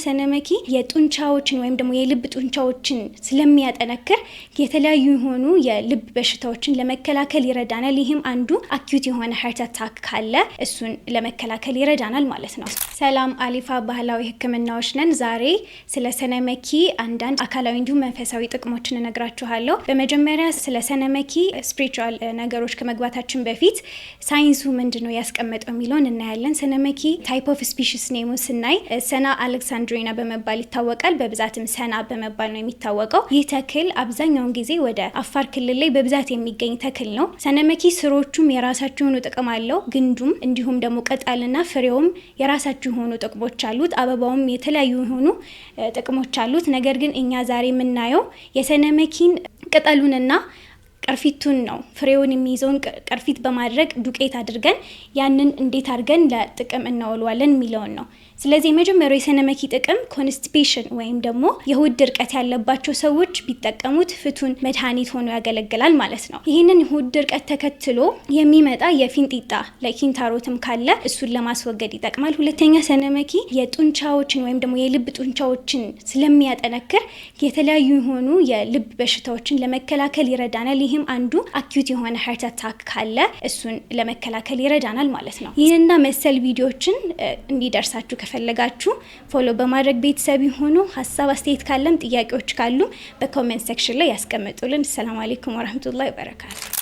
ሰነመኪ የጡንቻዎችን ወይም ደግሞ የልብ ጡንቻዎችን ስለሚያጠነክር የተለያዩ የሆኑ የልብ በሽታዎችን ለመከላከል ይረዳናል። ይህም አንዱ አኪዩት የሆነ ሃርት አታክ ካለ እሱን ለመከላከል ይረዳናል ማለት ነው። ሰላም አሊፋ ባህላዊ ህክምናዎች ነን። ዛሬ ስለ ሰነመኪ አንዳንድ አካላዊ እንዲሁም መንፈሳዊ ጥቅሞችን እነግራችኋለሁ። በመጀመሪያ ስለ ሰነመኪ ስፒሪቹዋል ነገሮች ከመግባታችን በፊት ሳይንሱ ምንድነው ያስቀመጠው የሚለውን እናያለን። ሰነመኪ ታይፕ ኦፍ ስፒሺስ ኔሙ ስናይ ሰና አሌክሳንድሪና በመባል ይታወቃል። በብዛትም ሰና በመባል ነው የሚታወቀው። ይህ ተክል አብዛኛውን ጊዜ ወደ አፋር ክልል ላይ በብዛት የሚገኝ ተክል ነው። ሰነመኪ ስሮቹም የራሳቸው የሆኑ ጥቅም አለው። ግንዱም እንዲሁም ደግሞ ቅጠልና ፍሬውም የራሳቸው የሆኑ ጥቅሞች አሉት። አበባውም የተለያዩ የሆኑ ጥቅሞች አሉት። ነገር ግን እኛ ዛሬ የምናየው የሰነመኪን ቅጠሉንና ቅርፊቱን ነው። ፍሬውን የሚይዘውን ቅርፊት በማድረግ ዱቄት አድርገን ያንን እንዴት አድርገን ለጥቅም እናውለዋለን የሚለውን ነው። ስለዚህ የመጀመሪያው የሰነመኪ ጥቅም ኮንስቲፔሽን ወይም ደግሞ የሆድ ድርቀት ያለባቸው ሰዎች ቢጠቀሙት ፍቱን መድኃኒት ሆኖ ያገለግላል ማለት ነው። ይህንን የሆድ ድርቀት ተከትሎ የሚመጣ የፊንጢጣ ለኪንታሮትም ካለ እሱን ለማስወገድ ይጠቅማል። ሁለተኛ ሰነመኪ የጡንቻዎችን ወይም ደግሞ የልብ ጡንቻዎችን ስለሚያጠነክር የተለያዩ የሆኑ የልብ በሽታዎችን ለመከላከል ይረዳናል። ይህም አንዱ አኪዩት የሆነ ሃርት አታክ ካለ እሱን ለመከላከል ይረዳናል ማለት ነው። ይህንና መሰል ቪዲዮዎችን እንዲደርሳችሁ ከፈለጋችሁ ፎሎ በማድረግ ቤተሰብ ይሁኑ። ሀሳብ አስተያየት ካለም ጥያቄዎች ካሉ በኮሜንት ሴክሽን ላይ ያስቀምጡልን። ሰላም አለይኩም ወራህመቱላሂ ወበረካቱ።